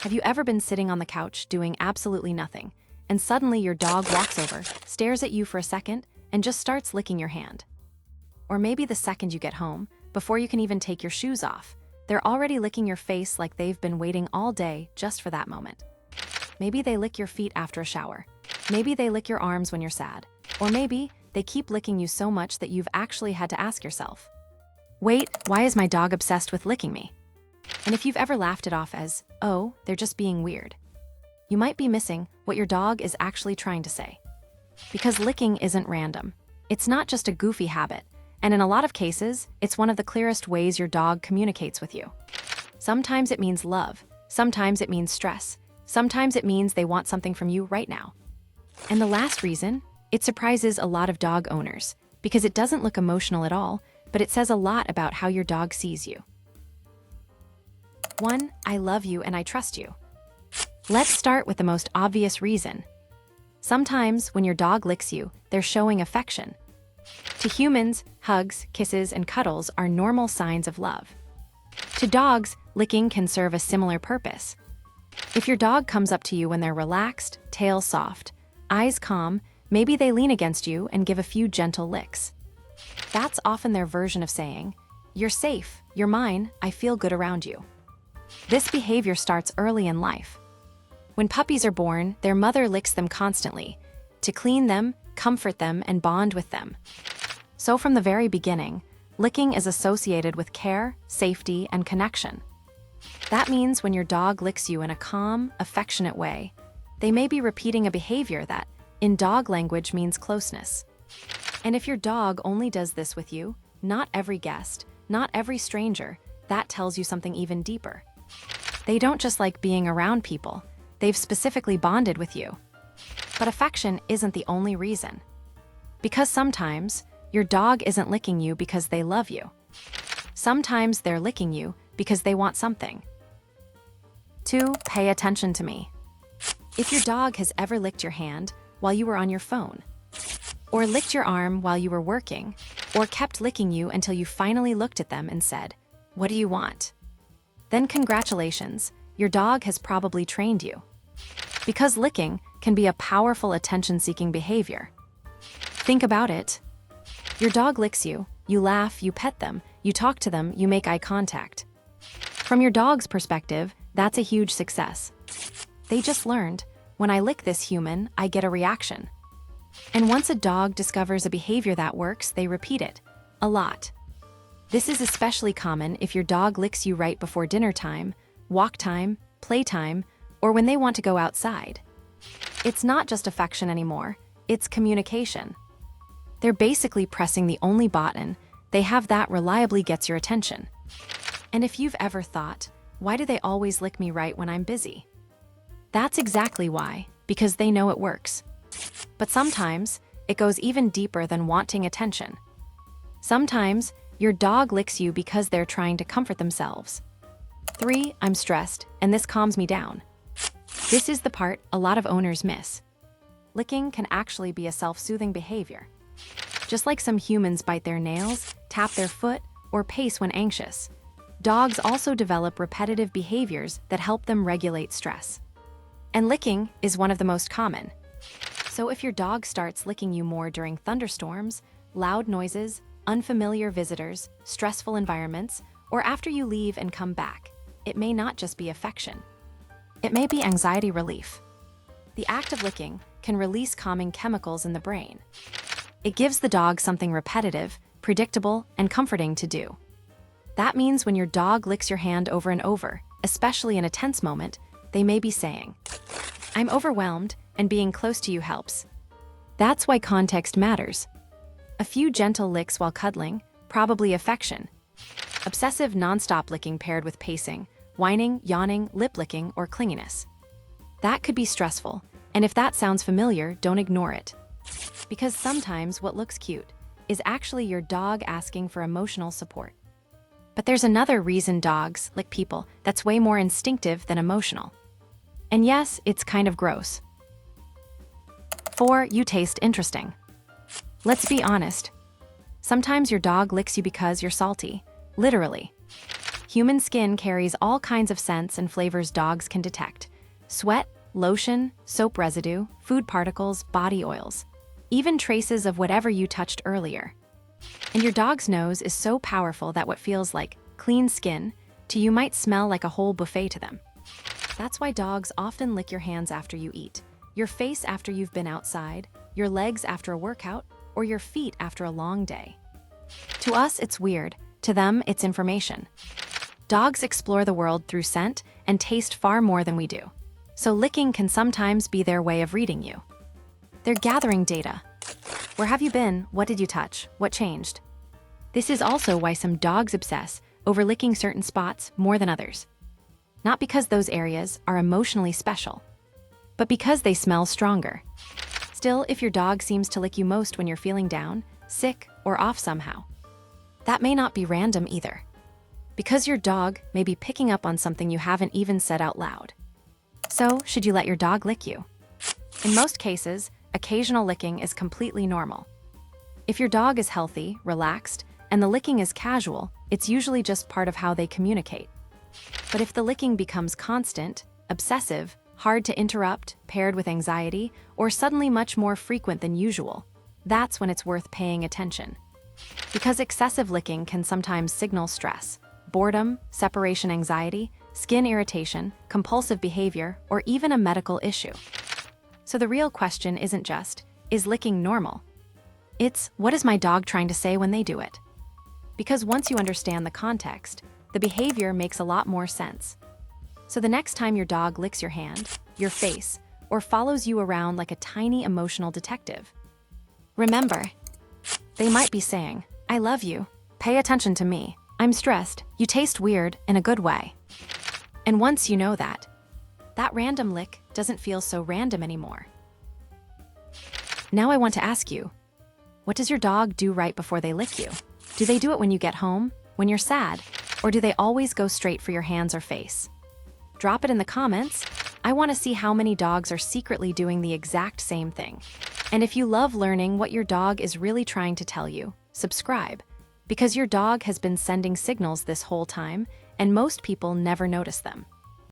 Have you ever been sitting on the couch doing absolutely nothing, and suddenly your dog walks over, stares at you for a second, and just starts licking your hand? Or maybe the second you get home, before you can even take your shoes off, they're already licking your face like they've been waiting all day just for that moment. Maybe they lick your feet after a shower. Maybe they lick your arms when you're sad. Or maybe they keep licking you so much that you've actually had to ask yourself, wait, why is my dog obsessed with licking me? And if you've ever laughed it off as, oh, they're just being weird, you might be missing what your dog is actually trying to say. Because licking isn't random. It's not just a goofy habit, and in a lot of cases, it's one of the clearest ways your dog communicates with you. Sometimes it means love, sometimes it means stress, sometimes it means they want something from you right now. And the last reason, it surprises a lot of dog owners, because it doesn't look emotional at all, but it says a lot about how your dog sees you. 1. I love you and I trust you. Let's start with the most obvious reason. Sometimes when your dog licks you, they're showing affection. To humans, hugs, kisses, and cuddles are normal signs of love. To dogs, licking can serve a similar purpose. If your dog comes up to you when they're relaxed, tail soft, eyes calm, maybe they lean against you and give a few gentle licks. That's often their version of saying, you're safe, you're mine, I feel good around you. This behavior starts early in life. When puppies are born, their mother licks them constantly to clean them, comfort them, and bond with them. So from the very beginning, licking is associated with care, safety, and connection. That means when your dog licks you in a calm, affectionate way, they may be repeating a behavior that, in dog language, means closeness. And if your dog only does this with you, not every guest, not every stranger, that tells you something even deeper. They don't just like being around people, they've specifically bonded with you. But affection isn't the only reason. Because sometimes, your dog isn't licking you because they love you. Sometimes they're licking you because they want something. 2. Pay attention to me. If your dog has ever licked your hand while you were on your phone, or licked your arm while you were working, or kept licking you until you finally looked at them and said, what do you want? Then congratulations, your dog has probably trained you. Because licking can be a powerful attention-seeking behavior. Think about it. Your dog licks you, you laugh, you pet them, you talk to them, you make eye contact. From your dog's perspective, that's a huge success. They just learned, when I lick this human, I get a reaction. And once a dog discovers a behavior that works, they repeat it, a lot. This is especially common if your dog licks you right before dinner time, walk time, playtime, or when they want to go outside. It's not just affection anymore, it's communication. They're basically pressing the only button they have that reliably gets your attention. And if you've ever thought, why do they always lick me right when I'm busy? That's exactly why, because they know it works. But sometimes, it goes even deeper than wanting attention. Sometimes, your dog licks you because they're trying to comfort themselves. 3. I'm stressed, and this calms me down. This is the part a lot of owners miss. Licking can actually be a self-soothing behavior. Just like some humans bite their nails, tap their foot, or pace when anxious, dogs also develop repetitive behaviors that help them regulate stress. And licking is one of the most common. So if your dog starts licking you more during thunderstorms, loud noises, unfamiliar visitors, stressful environments, or after you leave and come back, it may not just be affection. It may be anxiety relief. The act of licking can release calming chemicals in the brain. It gives the dog something repetitive, predictable, and comforting to do. That means when your dog licks your hand over and over, especially in a tense moment, they may be saying, I'm overwhelmed, and being close to you helps. That's why context matters. A few gentle licks while cuddling, probably affection. Obsessive nonstop licking paired with pacing, whining, yawning, lip licking, or clinginess. That could be stressful, and if that sounds familiar, don't ignore it. Because sometimes what looks cute is actually your dog asking for emotional support. But there's another reason dogs lick people that's way more instinctive than emotional. And yes, it's kind of gross. 4. You taste interesting. Let's be honest. Sometimes your dog licks you because you're salty, literally. Human skin carries all kinds of scents and flavors dogs can detect: sweat, lotion, soap residue, food particles, body oils, even traces of whatever you touched earlier. And your dog's nose is so powerful that what feels like clean skin to you might smell like a whole buffet to them. That's why dogs often lick your hands after you eat, your face after you've been outside, your legs after a workout, or your feet after a long day. To us, it's weird. To them, it's information. Dogs explore the world through scent and taste far more than we do. So licking can sometimes be their way of reading you. They're gathering data. Where have you been? What did you touch? What changed? This is also why some dogs obsess over licking certain spots more than others. Not because those areas are emotionally special, but because they smell stronger. Still, if your dog seems to lick you most when you're feeling down, sick, or off somehow, that may not be random either. Because your dog may be picking up on something you haven't even said out loud. So, should you let your dog lick you? In most cases, occasional licking is completely normal. If your dog is healthy, relaxed, and the licking is casual, it's usually just part of how they communicate. But if the licking becomes constant, obsessive, hard to interrupt, paired with anxiety, or suddenly much more frequent than usual, that's when it's worth paying attention. Because excessive licking can sometimes signal stress, boredom, separation anxiety, skin irritation, compulsive behavior, or even a medical issue. So the real question isn't just, is licking normal? It's, what is my dog trying to say when they do it? Because once you understand the context, the behavior makes a lot more sense. So the next time your dog licks your hand, your face, or follows you around like a tiny emotional detective, remember, they might be saying, I love you, pay attention to me, I'm stressed, you taste weird in a good way. And once you know that random lick doesn't feel so random anymore. Now I want to ask you, what does your dog do right before they lick you? Do they do it when you get home, when you're sad, or do they always go straight for your hands or face? Drop it in the comments. I want to see how many dogs are secretly doing the exact same thing. And if you love learning what your dog is really trying to tell you, subscribe, because your dog has been sending signals this whole time, and most people never notice them.